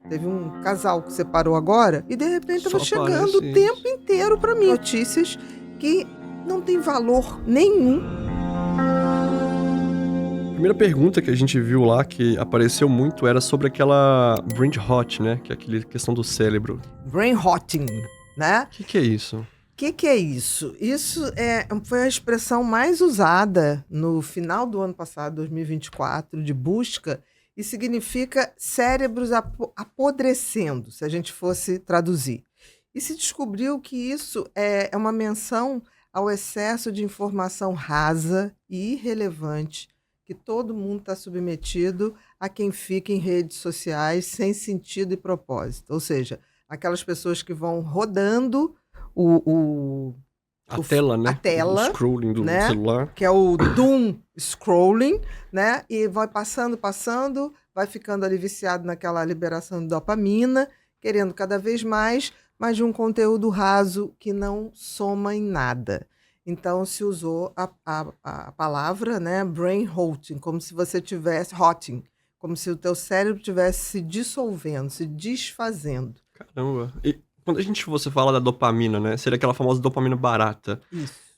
teve um casal que separou agora e de repente Só tava chegando aparece o tempo isso. inteiro para mim notícias que não tem valor nenhum. A primeira pergunta que a gente viu lá, que apareceu muito, era sobre aquela brain rot, né, que é aquele questão do cérebro. Brain rotting, né? O que é isso? O que é isso? Foi a expressão mais usada no final do ano passado, 2024, de busca, e significa cérebros apodrecendo, se a gente fosse traduzir. E se descobriu que isso é uma menção ao excesso de informação rasa e irrelevante que todo mundo está submetido a quem fica em redes sociais sem sentido e propósito. Ou seja, aquelas pessoas que vão rodando o, A tela, a né? O tela, scrolling do né? celular. Que é o doom scrolling, né? E vai passando, vai ficando ali viciado naquela liberação de dopamina, querendo cada vez mais, mas de um conteúdo raso que não soma em nada. Então se usou a palavra, né, brain rotting, como se você tivesse rotting, como se o teu cérebro estivesse se dissolvendo, se desfazendo. Caramba. E quando você fala da dopamina, né, seria aquela famosa dopamina barata. Isso.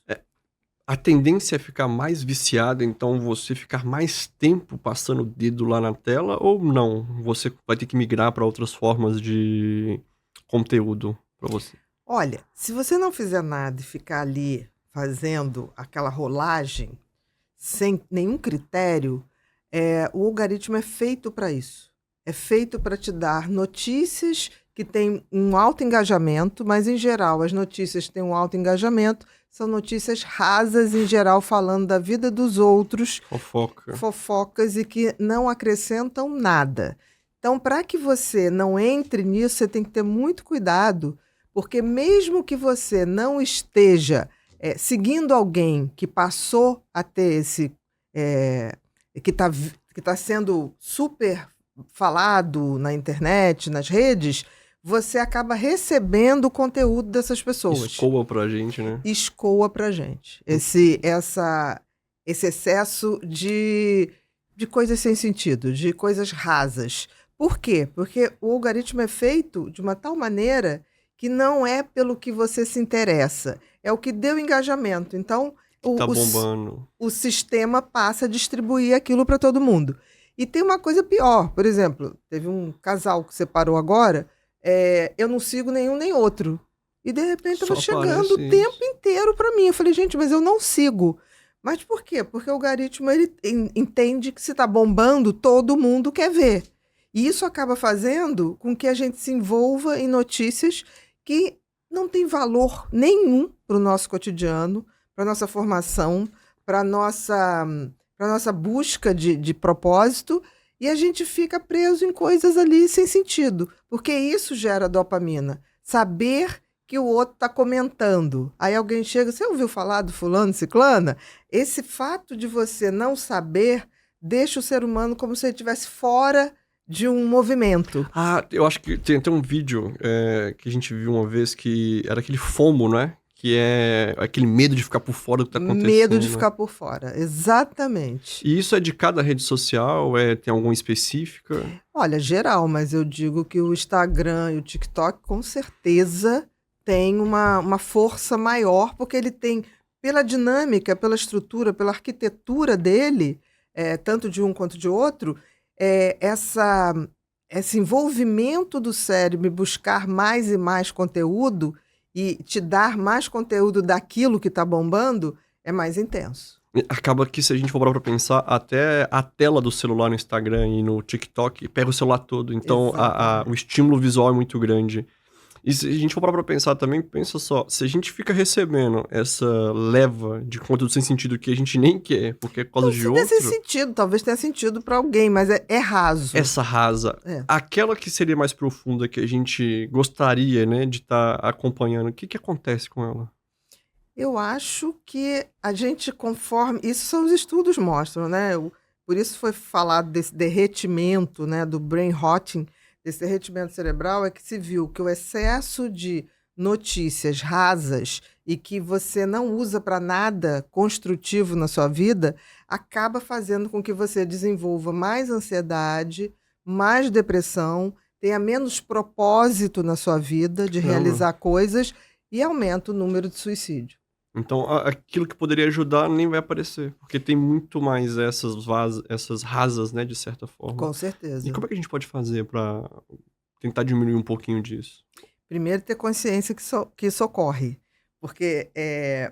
A tendência é ficar mais viciado, então você ficar mais tempo passando o dedo lá na tela, ou não? Você vai ter que migrar para outras formas de conteúdo para você? Olha, se você não fizer nada e ficar ali fazendo aquela rolagem sem nenhum critério, o algoritmo é feito para isso. É feito para te dar notícias que têm um alto engajamento, mas em geral as notícias que têm um alto engajamento são notícias rasas, em geral, falando da vida dos outros, Fofoca. fofocas e que não acrescentam nada. Então, para que você não entre nisso, você tem que ter muito cuidado, porque mesmo que você não esteja seguindo alguém que passou a ter esse. Que está sendo super falado na internet, nas redes, você acaba recebendo o conteúdo dessas pessoas. Escoa pra gente, né? Escoa pra gente. Esse excesso de coisas sem sentido, de coisas rasas. Por quê? Porque o algoritmo é feito de uma tal maneira que não é pelo que você se interessa, é o que deu engajamento. Então, Tá bombando. o sistema passa a distribuir aquilo para todo mundo. E tem uma coisa pior, por exemplo, teve um casal que separou agora, eu não sigo nenhum nem outro. E de repente Só estava chegando o aparece tempo isso. inteiro para mim. Eu falei, gente, mas eu não sigo. Mas por quê? Porque o algoritmo ele entende que se está bombando, todo mundo quer ver. E isso acaba fazendo com que a gente se envolva em notícias que não têm valor nenhum para o nosso cotidiano, para a nossa formação, para a nossa busca de propósito, e a gente fica preso em coisas ali sem sentido, porque isso gera dopamina. Saber que o outro está comentando. Aí alguém chega, você ouviu falar do fulano, ciclana? Esse fato de você não saber deixa o ser humano como se ele estivesse fora de um movimento. Ah, eu acho que tem até um vídeo que a gente viu uma vez que era aquele FOMO, né? Que é aquele medo de ficar por fora do que tá acontecendo. Medo de ficar por fora, exatamente. E isso é de cada rede social? Tem alguma específica? Olha, geral, mas eu digo que o Instagram e o TikTok com certeza têm uma força maior, porque ele tem, pela dinâmica, pela estrutura, pela arquitetura dele, tanto de um quanto de outro, esse envolvimento do cérebro em buscar mais e mais conteúdo e te dar mais conteúdo daquilo que está bombando é mais intenso. Acaba que, se a gente for parar pra pensar, até a tela do celular no Instagram e no TikTok pega o celular todo. Então, Exatamente. o estímulo visual é muito grande. E se a gente for parar pra pensar também, pensa só, se a gente fica recebendo essa leva de conteúdo sem sentido que a gente nem quer, porque é por causa Não de sei se tem outro, sentido, talvez tenha sentido para alguém, mas é raso. essa rasa, É. aquela que seria mais profunda, que a gente gostaria, né, de estar acompanhando, o que acontece com ela? Eu acho que a gente, conforme. Isso são os estudos mostram, né? Por isso foi falado desse derretimento, né, do brain rotting, desse derretimento cerebral, é que se viu que o excesso de notícias rasas e que você não usa para nada construtivo na sua vida acaba fazendo com que você desenvolva mais ansiedade, mais depressão, tenha menos propósito na sua vida de Caramba. realizar coisas e aumenta o número de suicídio. Então, aquilo que poderia ajudar nem vai aparecer, porque tem muito mais essas rasas, né, de certa forma. Com E certeza. como é que a gente pode fazer pra tentar diminuir um pouquinho disso? Primeiro, ter consciência que isso ocorre. Porque,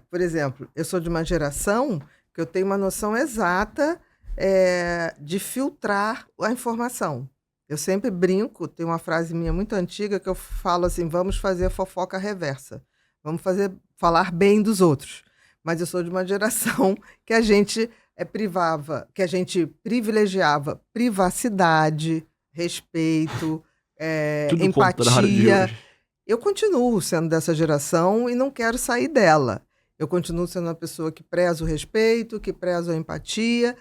por exemplo, eu sou de uma geração que eu tenho uma noção exata de filtrar a informação. Eu sempre brinco, tem uma frase minha muito antiga que eu falo assim: vamos fazer a fofoca reversa. Vamos falar bem dos outros. Mas eu sou de uma geração que a gente que a gente privilegiava privacidade, respeito, Tudo o contrário de empatia. hoje. Eu continuo sendo dessa geração e não quero sair dela. Eu continuo sendo uma pessoa que preza o respeito, que preza a empatia,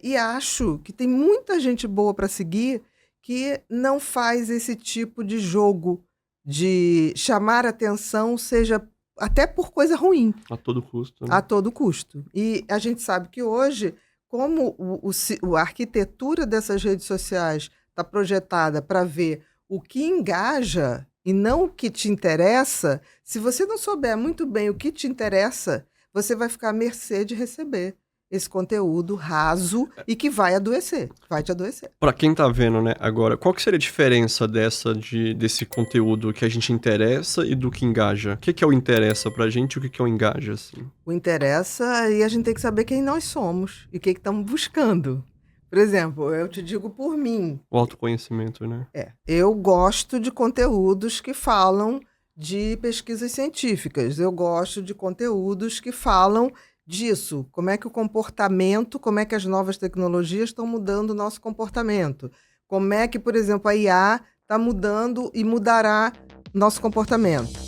e acho que tem muita gente boa para seguir que não faz esse tipo de jogo de chamar atenção, seja até por coisa ruim, A todo custo, a né? todo custo. E a gente sabe que hoje, como a arquitetura dessas redes sociais está projetada para ver o que engaja e não o que te interessa, se você não souber muito bem o que te interessa, você vai ficar à mercê de receber esse conteúdo raso e que vai adoecer, vai te adoecer. Pra quem tá vendo, né, agora, qual que seria a diferença desse conteúdo que a gente interessa e do que engaja? O que que é o interessa pra gente e o que que é o engaja, assim? O interessa e a gente tem que saber quem nós somos e o que estamos buscando. Por exemplo, eu te digo por mim, O autoconhecimento, né? eu gosto de conteúdos que falam de pesquisas científicas, eu gosto de conteúdos que falam disso, como é que o comportamento, como é que as novas tecnologias estão mudando o nosso comportamento, como é que, por exemplo, a IA está mudando e mudará nosso comportamento.